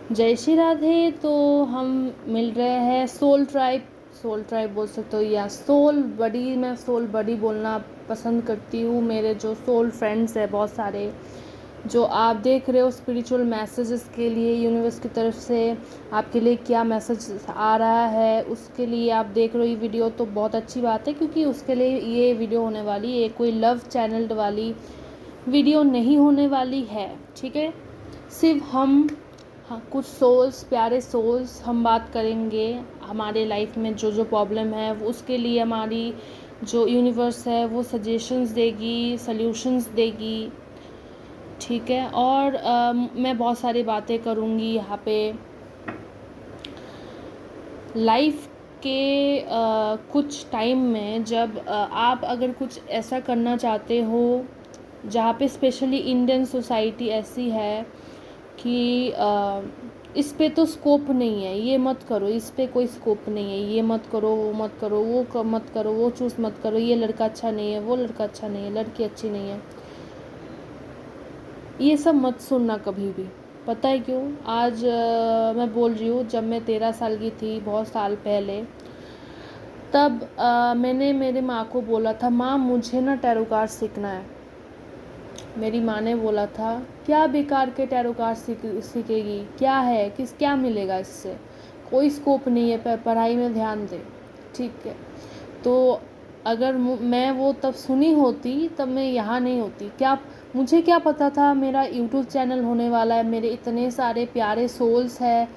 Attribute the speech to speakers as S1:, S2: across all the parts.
S1: जय श्री राधे। तो हम मिल रहे हैं सोल ट्राइब बोल सकते हो या सोल बडी। मैं सोल बडी बोलना पसंद करती हूँ। मेरे जो सोल फ्रेंड्स हैं बहुत सारे, जो आप देख रहे हो स्पिरिचुअल मैसेजेस के लिए यूनिवर्स की तरफ से आपके लिए क्या मैसेज आ रहा है, उसके लिए आप देख रहे हो ये वीडियो, तो बहुत अच्छी बात है, क्योंकि उसके लिए ये वीडियो होने वाली है, कोई लव चैनल वाली वीडियो नहीं होने वाली है। ठीक है, सिर्फ हम, हाँ, कुछ सोल्स, प्यारे सोल्स, हम बात करेंगे हमारे लाइफ में जो जो प्रॉब्लम है उसके लिए हमारी जो यूनिवर्स है वो सजेशंस देगी, सॉल्यूशंस देगी। ठीक है, और मैं बहुत सारी बातें करूँगी यहाँ पे लाइफ के कुछ टाइम में, जब आप अगर कुछ ऐसा करना चाहते हो जहाँ पे स्पेशली इंडियन सोसाइटी ऐसी है कि इस पे तो स्कोप नहीं है, ये मत करो, इस पे कोई स्कोप नहीं है, ये मत करो, वो मत करो, मत करो, वो चूज़ मत करो, ये लड़का अच्छा नहीं है, वो लड़का अच्छा नहीं है, लड़की अच्छी नहीं है, ये सब मत सुनना कभी भी। पता है क्यों? आज मैं बोल रही हूँ, जब मैं 13 साल की थी, बहुत साल पहले, तब मैंने मेरी माँ को बोला था, माँ मुझे ना टैरो कार्ड सीखना है। मेरी माँ ने बोला था, क्या बेकार के टैरो कार्ड सीखेगी, क्या है, क्या मिलेगा इससे, कोई स्कोप नहीं है, पर पढ़ाई में ध्यान दे। ठीक है, तो अगर मैं वो तब सुनी होती, तब मैं यहाँ नहीं होती। क्या मुझे क्या पता था मेरा यूट्यूब चैनल होने वाला है, मेरे इतने सारे प्यारे सोल्स हैं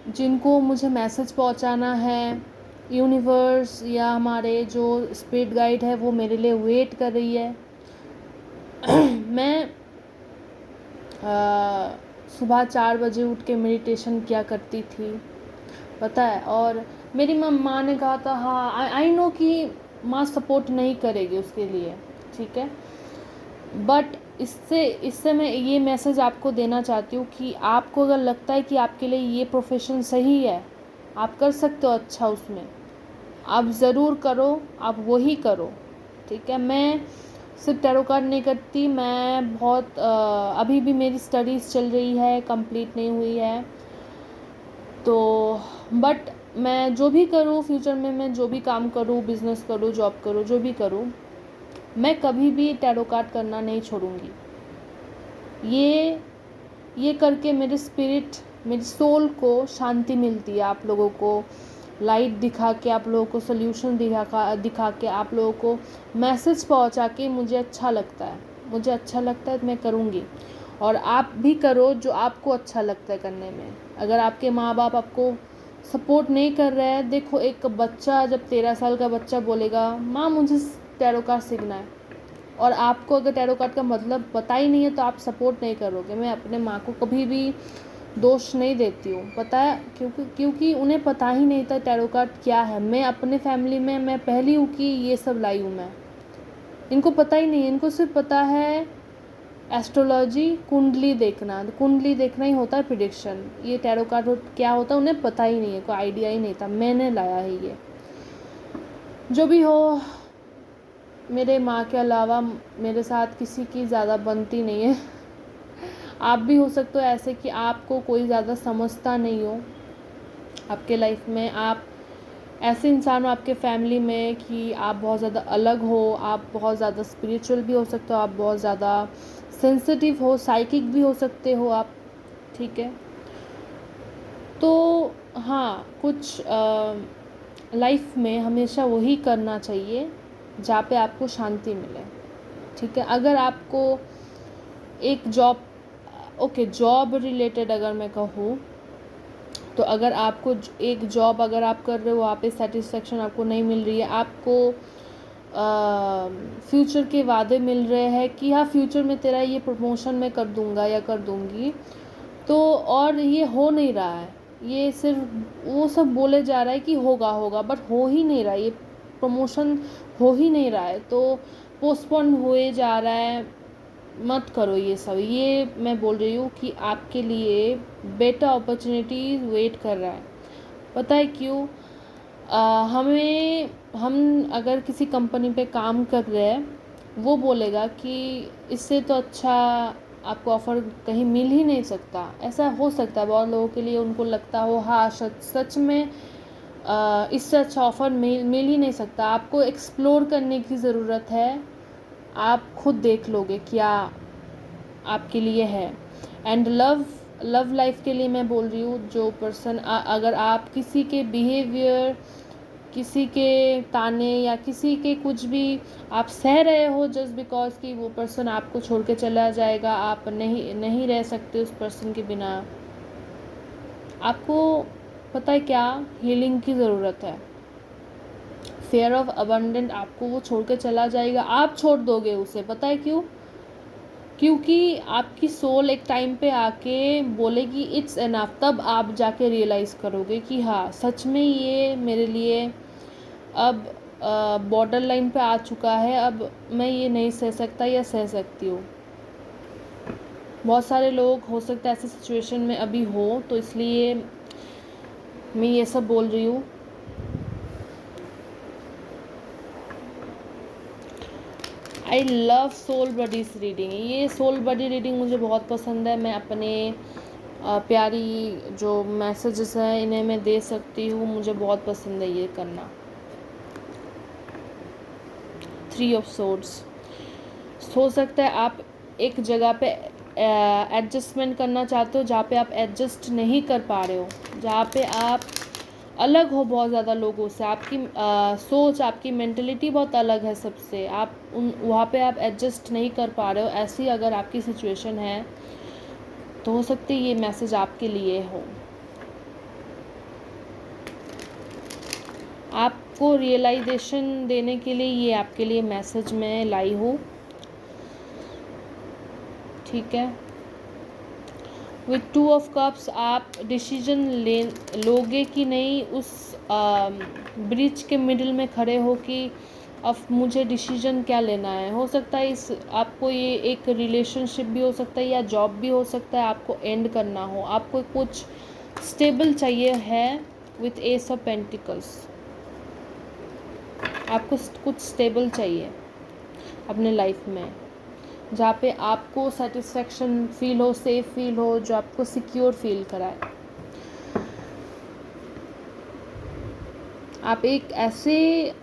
S1: जिनको मुझे मैसेज पहुँचाना है, यूनिवर्स या हमारे जो स्पिरिट गाइड है वो मेरे लिए वेट कर रही है। मैं सुबह 4 बजे उठ के मेडिटेशन किया करती थी, पता है। और मेरी माँ ने कहा था, हाँ आई नो कि माँ सपोर्ट नहीं करेगी उसके लिए, ठीक है, बट इससे मैं ये मैसेज आपको देना चाहती हूँ कि आपको अगर लगता है कि आपके लिए ये प्रोफेशन सही है, आप कर सकते हो अच्छा उसमें, आप ज़रूर करो, आप वही करो। ठीक है, मैं सिर्फ टैरो कार्ड नहीं करती, मैं बहुत अभी भी मेरी स्टडीज़ चल रही है, कंप्लीट नहीं हुई है, तो बट मैं जो भी करूँ फ्यूचर में, मैं जो भी काम करूँ, बिज़नेस करूँ, जॉब करूँ, जो भी करूँ, मैं कभी भी टैरो कार्ड करना नहीं छोड़ूंगी। ये करके मेरे स्पिरिट, मेरी सोल को शांति मिलती है। आप लोगों को लाइट दिखा के, आप लोगों को सोल्यूशन दिखा के, आप लोगों को मैसेज पहुंचा के मुझे अच्छा लगता है, तो मैं करूँगी। और आप भी करो जो आपको अच्छा लगता है करने में। अगर आपके माँ बाप आपको सपोर्ट नहीं कर रहे हैं, देखो एक बच्चा, जब 13 साल का बच्चा बोलेगा, माँ मुझे टैरो कार्ड सीखना है, और आपको अगर टैरो कार्ड का मतलब पता ही नहीं है, तो आप सपोर्ट नहीं करोगे। मैं अपने माँ को कभी भी दोष नहीं देती हूँ, पता है, क्योंकि उन्हें पता ही नहीं था टैरो कार्ड क्या है। मैं अपने फैमिली में मैं पहली हूँ कि ये सब लाई हूँ मैं, इनको पता ही नहीं है, इनको सिर्फ पता है एस्ट्रोलॉजी, कुंडली देखना ही होता है प्रिडिक्शन। ये टैरो कार्ड क्या होता है उन्हें पता ही नहीं है, कोई आइडिया ही नहीं था, मैंने लाया है ये। जो भी हो, मेरे माँ के अलावा मेरे साथ किसी की ज़्यादा बनती नहीं है। आप भी हो सकते हो ऐसे कि आपको कोई ज़्यादा समझता नहीं हो आपके लाइफ में, आप ऐसे इंसान हो आपके फैमिली में कि आप बहुत ज़्यादा अलग हो, आप बहुत ज़्यादा स्पिरिचुअल भी हो सकते हो, आप बहुत ज़्यादा सेंसिटिव हो, साइकिक भी हो सकते हो आप। ठीक है, तो हाँ, कुछ लाइफ में हमेशा वही करना चाहिए जहाँ पे आपको शांति मिले। ठीक है, अगर आपको एक जॉब, ओके, जॉब रिलेटेड अगर मैं कहूँ, तो अगर आपको एक जॉब अगर आप कर रहे हो, वहाँ पे सेटिस्फेक्शन आपको नहीं मिल रही है, आपको फ्यूचर के वादे मिल रहे हैं कि हाँ फ्यूचर में तेरा ये प्रमोशन मैं कर दूंगा या कर दूंगी, तो और ये हो नहीं रहा है, ये सिर्फ वो सब बोले जा रहा है कि होगा होगा, बट हो ही नहीं रहा, ये प्रमोशन हो ही नहीं रहा है, तो पोस्टपोन हुए जा रहा है। मत करो ये सब, ये मैं बोल रही हूँ कि आपके लिए बेटर अपॉर्चुनिटी वेट कर रहा है। पता है क्यों? हम अगर किसी कंपनी पे काम कर रहे हैं, वो बोलेगा कि इससे तो अच्छा आपको ऑफ़र कहीं मिल ही नहीं सकता। ऐसा हो सकता है बहुत लोगों के लिए, उनको लगता हो हाँ सच में इससे अच्छा ऑफ़र मिल ही नहीं सकता। आपको एक्सप्लोर करने की ज़रूरत है, आप खुद देख लोगे क्या आपके लिए है। एंड लव लाइफ के लिए मैं बोल रही हूँ, जो पर्सन अगर आप किसी के बिहेवियर, किसी के ताने या किसी के कुछ भी आप सह रहे हो जस्ट बिकॉज कि वो पर्सन आपको छोड़ के चला जाएगा, आप नहीं रह सकते उस पर्सन के बिना, आपको पता है क्या हीलिंग की ज़रूरत है। फेयर ऑफ अबंडेंट, आपको वो छोड़ के चला जाएगा, आप छोड़ दोगे उसे, पता है क्यों? क्योंकि आपकी सोल एक टाइम पे आके बोलेगी इट्स एनफ, तब आप जाके रियलाइज़ करोगे कि हाँ सच में ये मेरे लिए अब बॉर्डर लाइन पे आ चुका है, अब मैं ये नहीं सह सकता या सह सकती हूँ। बहुत सारे लोग हो सकता है ऐसे सिचुएशन में अभी हो, तो इसलिए मैं ये सब बोल रही हूँ। I love soul buddies reading, ये सोल बडी रीडिंग मुझे बहुत पसंद है। मैं अपने प्यारी जो मैसेजेस हैं इन्हें मैं दे सकती हूँ, मुझे बहुत पसंद है ये करना। 3 ऑफ सोर्ड्स, हो सकता है आप एक जगह पे एडजस्टमेंट करना चाहते हो जहाँ पे आप एडजस्ट नहीं कर पा रहे हो, जहाँ पे आप अलग हो बहुत ज़्यादा लोगों से, आपकी सोच, आपकी मेंटलिटी बहुत अलग है सबसे, आप वहाँ पे आप एडजस्ट नहीं कर पा रहे हो। ऐसी अगर आपकी सिचुएशन है तो हो सकती है ये मैसेज आपके लिए हो। आपको रियलाइजेशन देने के लिए ये आपके लिए मैसेज मैं लाई हूँ, ठीक है। विथ 2 ऑफ कप्स, आप डिसीजन लोगे कि नहीं, उस ब्रिज के मिडिल में खड़े हो कि अब मुझे डिसीजन क्या लेना है। हो सकता है इस आपको ये एक रिलेशनशिप भी हो सकता है या जॉब भी हो सकता है, आपको एंड करना हो, आपको कुछ स्टेबल चाहिए है। विथ एस ऑफ पेंटिकल्स, आपको कुछ स्टेबल चाहिए अपने लाइफ में, जहाँ पे आपको सेटिस्फेक्शन फील हो, सेफ फील हो, जो आपको सिक्योर फील कराए। आप एक ऐसे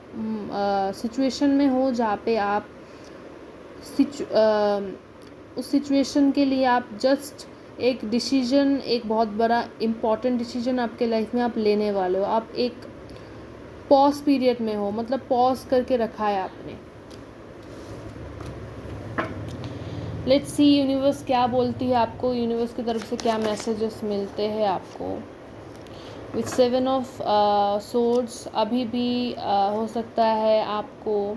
S1: सिचुएशन में हो जहाँ पे आप उस सिचुएशन के लिए आप जस्ट एक डिसीजन, एक बहुत बड़ा इम्पॉर्टेंट डिसीजन आपके लाइफ में आप लेने वाले हो। आप एक पॉज पीरियड में हो, मतलब पॉज करके रखा है आपने। लेट्स सी यूनिवर्स क्या बोलती है आपको, यूनिवर्स की तरफ से क्या मैसेजेस मिलते हैं आपको। विथ 7 ऑफ सोर्ड्स, अभी भी हो सकता है आपको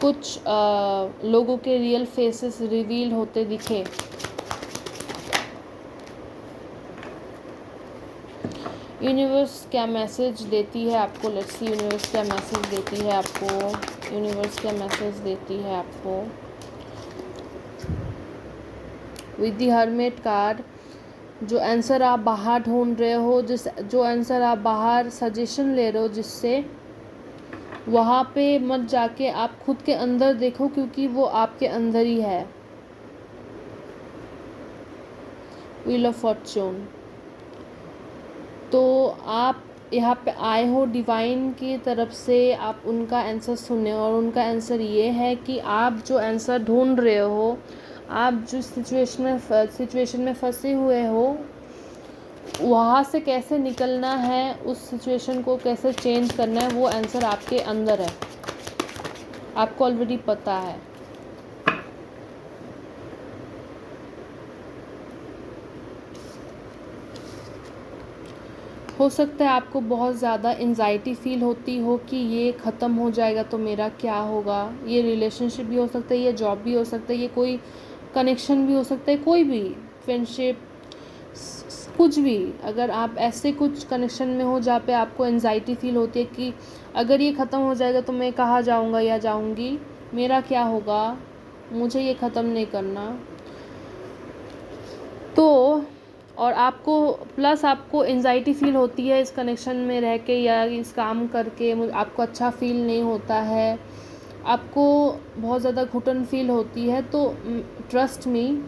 S1: कुछ लोगों के रियल फेसेस रिवील होते दिखे। यूनिवर्स क्या मैसेज देती है आपको, लेट्स सी यूनिवर्स क्या मैसेज देती है आपको, यूनिवर्स क्या मैसेज देती है आपको। विद द हर्मिट कार्ड, जो आंसर आप बाहर ढूंढ रहे हो, जो आंसर आप बाहर सजेशन ले रहे हो, जिससे वहाँ पे मत जाके आप खुद के अंदर देखो, क्योंकि वो आपके अंदर ही है। व्हील ऑफ फॉर्च्यून, तो आप यहाँ पे आए हो डिवाइन की तरफ से, आप उनका आंसर सुने, और उनका आंसर ये है कि आप जो आंसर ढूंढ रहे हो, आप जो सिचुएशन में फंसे हुए हो, वहाँ से कैसे निकलना है, उस सिचुएशन को कैसे चेंज करना है, वो आंसर आपके अंदर है, आपको ऑलरेडी पता है। हो सकता है आपको बहुत ज़्यादा एंजाइटी फील होती हो कि ये ख़त्म हो जाएगा तो मेरा क्या होगा। ये रिलेशनशिप भी हो सकता है, ये जॉब भी हो सकता है, ये कोई कनेक्शन भी हो सकता है, कोई भी फ्रेंडशिप, कुछ भी। अगर आप ऐसे कुछ कनेक्शन में हो जहाँ पे आपको एंजाइटी फील होती है कि अगर ये ख़त्म हो जाएगा तो मैं कहाँ जाऊँगा या जाऊँगी, मेरा क्या होगा, मुझे ये ख़त्म नहीं करना, तो और आपको प्लस आपको एंजाइटी फील होती है इस कनेक्शन में रह के या इस काम करके, आपको अच्छा फील नहीं होता है, आपको बहुत ज़्यादा घुटन फील होती है, तो ट्रस्ट मी,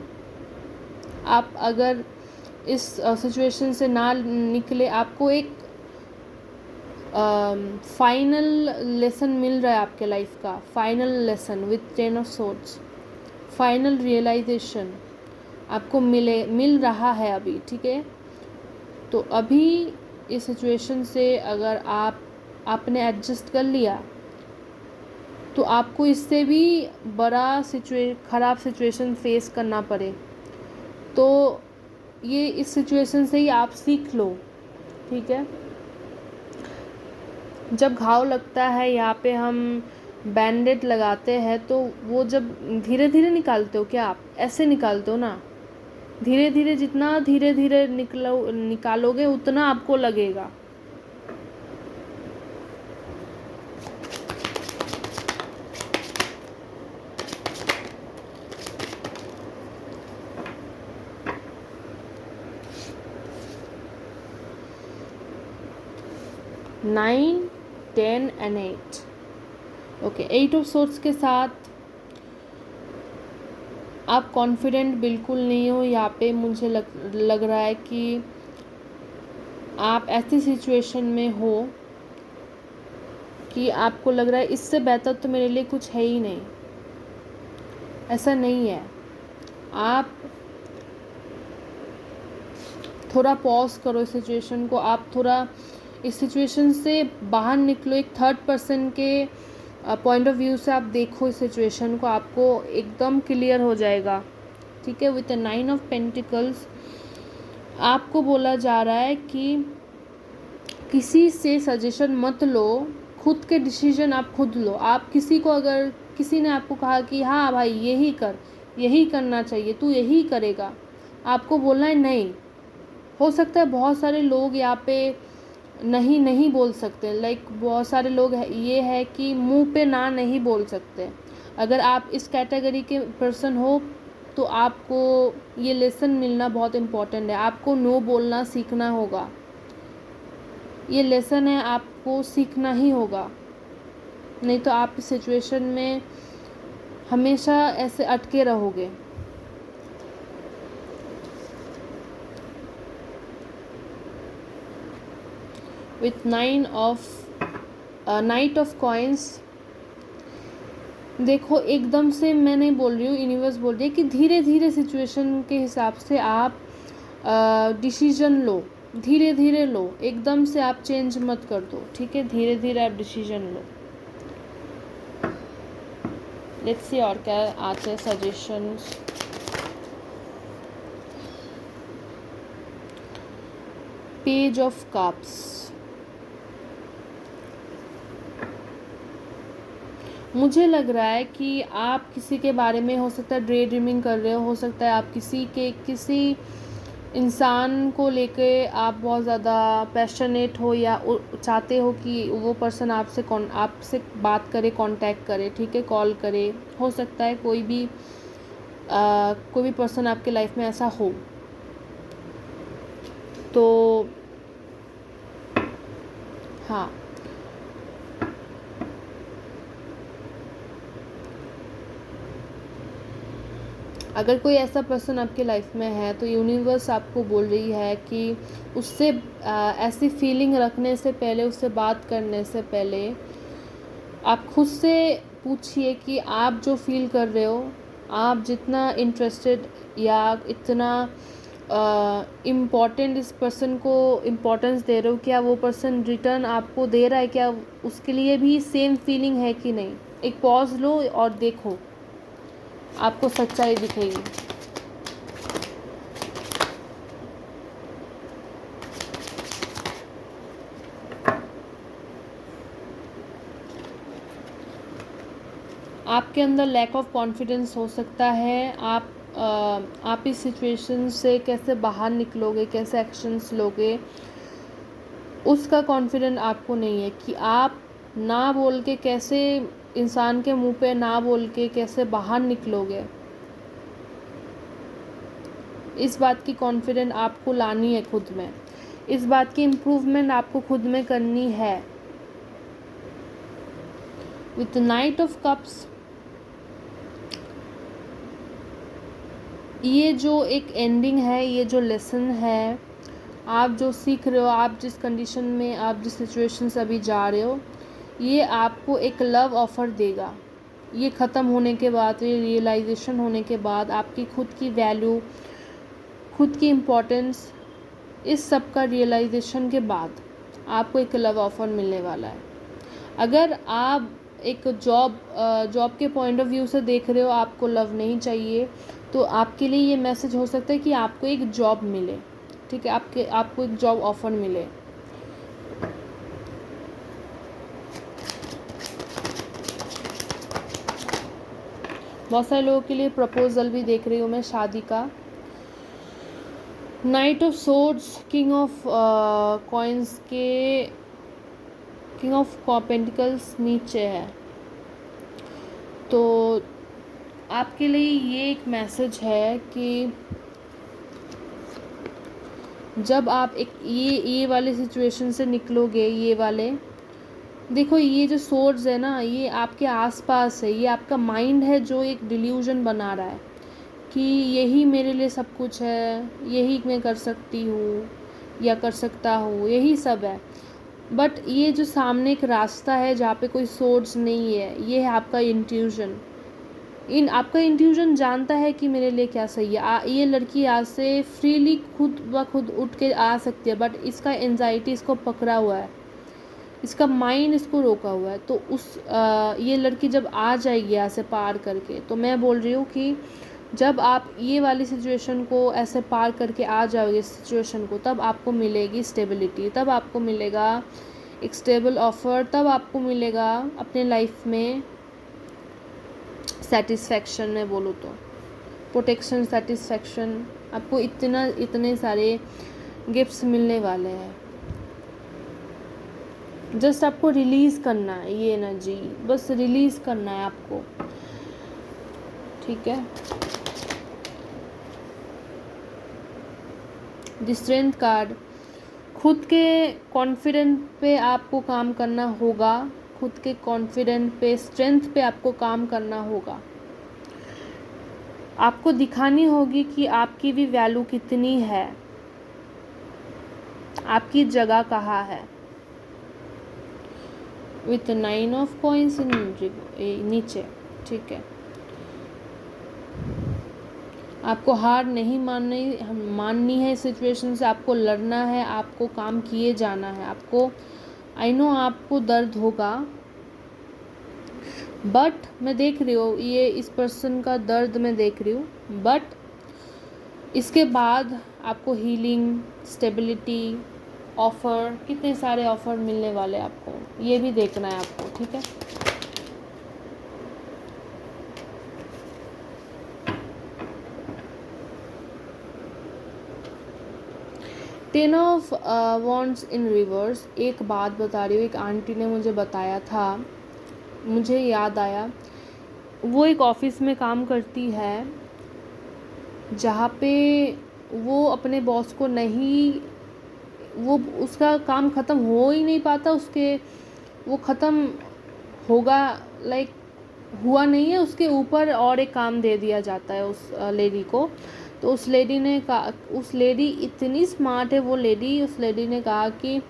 S1: आप अगर इस सिचुएशन से ना निकले, आपको एक फाइनल लेसन मिल रहा है आपके लाइफ का, final lesson with 10 of swords, final realisation आपको मिल रहा है अभी, ठीक है। तो अभी इस सिचुएशन से अगर आपने एडजस्ट कर लिया, तो आपको इससे भी बड़ा ख़राब सिचुएशन फेस करना पड़े, तो ये इस सिचुएशन से ही आप सीख लो, ठीक है। जब घाव लगता है यहाँ पे हम बैंडेड लगाते हैं, तो वो जब धीरे धीरे निकालते हो क्या, आप ऐसे निकालते हो ना, धीरे धीरे, जितना धीरे धीरे निकालोगे उतना आपको लगेगा। Nine, 10 and 8, okay. 8 of swords के साथ आप कॉन्फिडेंट बिल्कुल नहीं हो यहाँ पे। मुझे लग रहा है कि आप ऐसी सिचुएशन में हो कि आपको लग रहा है इससे बेहतर तो मेरे लिए कुछ है ही नहीं। ऐसा नहीं है। आप थोड़ा पॉज करो इस सिचुएशन को, आप थोड़ा इस सिचुएशन से बाहर निकलो, एक थर्ड पर्सन के पॉइंट ऑफ व्यू से आप देखो इस सिचुएशन को, आपको एकदम क्लियर हो जाएगा, ठीक है। विथ 9 ऑफ पेंटिकल्स आपको बोला जा रहा है कि किसी से सजेशन मत लो, खुद के डिसीजन आप खुद लो। आप किसी को, अगर किसी ने आपको कहा कि हाँ भाई यही कर, यही करना चाहिए, तू यही करेगा, आपको बोलना है नहीं। हो सकता है बहुत सारे लोग यहाँ पे नहीं बोल सकते, लाइक बहुत सारे लोग ये है कि मुंह पे ना नहीं बोल सकते। अगर आप इस कैटेगरी के पर्सन हो तो आपको ये लेसन मिलना बहुत इम्पोर्टेंट है। आपको नो बोलना सीखना होगा, ये लेसन है, आपको सीखना ही होगा, नहीं तो आप इस सिचुएशन में हमेशा ऐसे अटके रहोगे। विथ नाइट ऑफ कॉइन्स, देखो एकदम से मैं नहीं बोल रही हूँ, यूनिवर्स बोल रही है कि धीरे धीरे सिचुएशन के हिसाब से आप डिसीजन लो, धीरे धीरे लो, एकदम से आप चेंज मत कर दो, ठीक है। धीरे धीरे आप डिसीजन लो। लेट्स सी और क्या आते हैं सजेशंस। पेज ऑफ कप्स, मुझे लग रहा है कि आप किसी के बारे में हो सकता है डे ड्रीमिंग कर रहे हो सकता है आप किसी इंसान को लेके आप बहुत ज़्यादा पैशनेट हो, या चाहते हो कि वो पर्सन आपसे बात करे, कांटेक्ट करे, ठीक है, कॉल करे। हो सकता है कोई भी पर्सन आपके लाइफ में ऐसा हो। तो हाँ, अगर कोई ऐसा पर्सन आपके लाइफ में है तो यूनिवर्स आपको बोल रही है कि उससे ऐसी फीलिंग रखने से पहले, उससे बात करने से पहले आप खुद से पूछिए कि आप जो फील कर रहे हो, आप जितना इंटरेस्टेड या इतना इम्पॉर्टेंट इस पर्सन को इम्पोर्टेंस दे रहे हो, क्या वो पर्सन रिटर्न आपको दे रहा है, क्या उसके लिए भी सेम फीलिंग है कि नहीं। एक पॉज लो और देखो, आपको सच्चाई दिखेगी। आपके अंदर लैक ऑफ कॉन्फिडेंस हो सकता है। आप इस सिचुएशन से कैसे बाहर निकलोगे, कैसे एक्शंस लोगे, उसका कॉन्फिडेंस आपको नहीं है कि आप ना बोल के कैसे, इंसान के मुंह पे ना बोल के कैसे बाहर निकलोगे। इस बात की कॉन्फिडेंस आपको लानी है खुद में, इस बात की इम्प्रूवमेंट आपको खुद में करनी है। विथ नाइट ऑफ कप्स, ये जो एक एंडिंग है, ये जो लेसन है, आप जो सीख रहे हो, आप जिस कंडीशन में, आप जिस सिचुएशन से अभी जा रहे हो, ये आपको एक लव ऑफ़र देगा। ये ख़त्म होने के बाद, ये रियलाइजेशन होने के बाद, आपकी खुद की वैल्यू, खुद की इम्पोर्टेंस, इस सब का रियलाइजेशन के बाद आपको एक लव ऑफ़र मिलने वाला है। अगर आप एक जॉब के पॉइंट ऑफ व्यू से देख रहे हो, आपको लव नहीं चाहिए, तो आपके लिए ये मैसेज हो सकता है कि आपको एक जॉब मिले, ठीक है, आपको एक जॉब ऑफ़र मिले। बहुत सारे लोगों के लिए प्रपोजल भी देख रही हूँ मैं, शादी का। Night of swords, king of coins के, किंग ऑफ पेंटिकल्स नीचे है, तो आपके लिए ये एक मैसेज है कि जब आप एक ये वाले सिचुएशन से निकलोगे, ये वाले, देखो ये जो सोर्ड्स है ना, ये आपके आसपास है, ये आपका माइंड है जो एक डिल्यूजन बना रहा है कि यही मेरे लिए सब कुछ है, यही मैं कर सकती हूँ या कर सकता हूँ, यही सब है। बट ये जो सामने एक रास्ता है जहाँ पे कोई सोर्स नहीं है, ये है आपका इंट्यूशन। आपका इंट्यूशन जानता है कि मेरे लिए क्या सही है। ये लड़की आज से फ्रीली खुद ब खुद उठ के आ सकती है, बट इसका एंजाइटी इसको पकड़ा हुआ है, इसका माइंड इसको रोका हुआ है। तो ये लड़की जब आ जाएगी यहाँ से पार करके, तो मैं बोल रही हूँ कि जब आप ये वाली सिचुएशन को ऐसे पार करके आ जाओगे सिचुएशन को, तब आपको मिलेगी स्टेबिलिटी, तब आपको मिलेगा एक स्टेबल ऑफ़र, तब आपको मिलेगा अपने लाइफ में सेटिस्फैक्शन। में बोलूँ तो प्रोटेक्शन, सेटिस्फैक्शन, आपको इतने सारे गिफ्ट्स मिलने वाले हैं। जस्ट आपको रिलीज़ करना है ये एनर्जी, बस रिलीज़ करना है आपको, ठीक है। द स्ट्रेंथ कार्ड, खुद के कॉन्फिडेंट पे आपको काम करना होगा, खुद के कॉन्फिडेंट पे, स्ट्रेंथ पे आपको काम करना होगा। आपको दिखानी होगी कि आपकी भी वैल्यू कितनी है, आपकी जगह कहाँ है। विथ 9 ऑफ कॉइन्स नीचे, ठीक है। आपको हार नहीं माननी है सिचुएशन से, आपको लड़ना है, आपको काम किए जाना है। आपको, आई नो आपको दर्द होगा, बट मैं देख रही हूँ ये इस पर्सन का दर्द मैं देख रही हूँ, बट इसके बाद आपको हीलिंग, स्टेबिलिटी, ऑफ़र, कितने सारे ऑफ़र मिलने वाले हैं आपको, ये भी देखना है आपको, ठीक है। Ten of wands in reverse, एक बात बता रही हूँ, एक आंटी ने मुझे बताया था, मुझे याद आया। वो एक ऑफिस में काम करती है जहाँ पे वो अपने बॉस को नहीं, वो उसका काम ख़त्म हो ही नहीं पाता, वो ख़त्म होगा, लाइक हुआ नहीं है, उसके ऊपर और एक काम दे दिया जाता है उस लेडी को। तो उस लेडी ने कहा, उस लेडी इतनी स्मार्ट है वो लेडी, उस लेडी ने कहा कि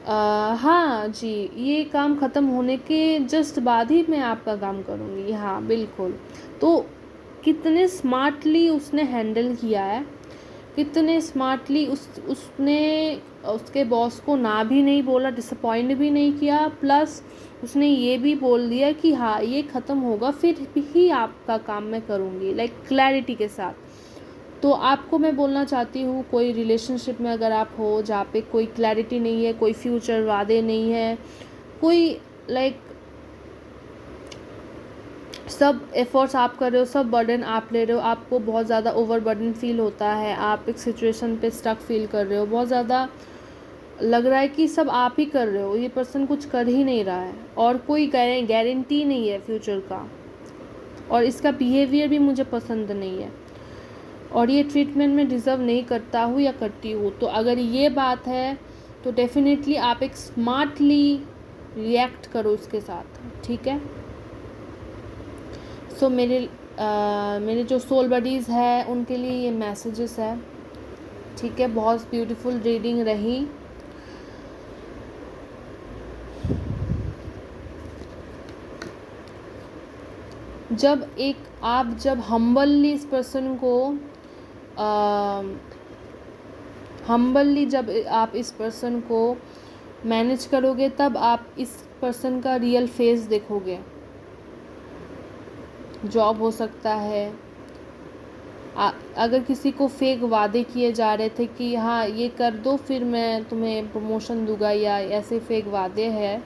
S1: हाँ जी, ये काम ख़त्म होने के जस्ट बाद ही मैं आपका काम करूँगी, हाँ बिल्कुल। तो कितने स्मार्टली उसने हैंडल किया है, कितने स्मार्टली उसने उसके बॉस को ना भी नहीं बोला, डिसअपॉइंट भी नहीं किया, प्लस उसने ये भी बोल दिया कि हाँ ये ख़त्म होगा फिर ही आपका काम मैं करूँगी, लाइक क्लैरिटी के साथ। तो आपको मैं बोलना चाहती हूँ, कोई रिलेशनशिप में अगर आप हो जहाँ पे कोई क्लैरिटी नहीं है, कोई फ्यूचर वादे नहीं है, कोई लाइक सब एफर्ट्स आप कर रहे हो, सब बर्डन आप ले रहे हो, आपको बहुत ज़्यादा ओवर बर्डन फील होता है, आप एक सिचुएशन पे स्टक फील कर रहे हो, बहुत ज़्यादा लग रहा है कि सब आप ही कर रहे हो, ये पर्सन कुछ कर ही नहीं रहा है और कोई गारंटी नहीं है फ्यूचर का, और इसका बिहेवियर भी मुझे पसंद नहीं है और ये ट्रीटमेंट में डिज़र्व नहीं करता हूँ या करती हूँ। तो अगर ये बात है तो डेफिनेटली आप एक स्मार्टली रिएक्ट करो उसके साथ, ठीक है। सो मेरे जो सोल बडीज़ है उनके लिए ये मैसेजेस है, ठीक है। बहुत ब्यूटीफुल रीडिंग रही। जब हम्बली इस पर्सन को जब आप इस पर्सन को मैनेज करोगे, तब आप इस पर्सन का रियल फेस देखोगे। जॉब हो सकता है, अगर किसी को फेक वादे किए जा रहे थे कि हाँ ये कर दो फिर मैं तुम्हें प्रमोशन दूंगा, या ऐसे फेक वादे हैं,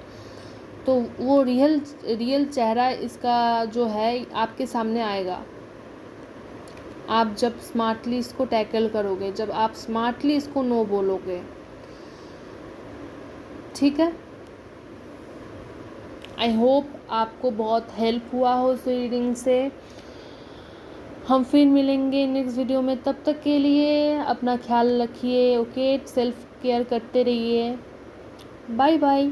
S1: तो वो रियल चेहरा इसका जो है आपके सामने आएगा। आप जब स्मार्टली इसको टैकल करोगे, जब आप स्मार्टली इसको नो बोलोगे, ठीक है। आई होप आपको बहुत हेल्प हुआ हो इस रीडिंग से। हम फिर मिलेंगे नेक्स्ट वीडियो में, तब तक के लिए अपना ख्याल रखिए, ओके। सेल्फ केयर करते रहिए। Bye bye.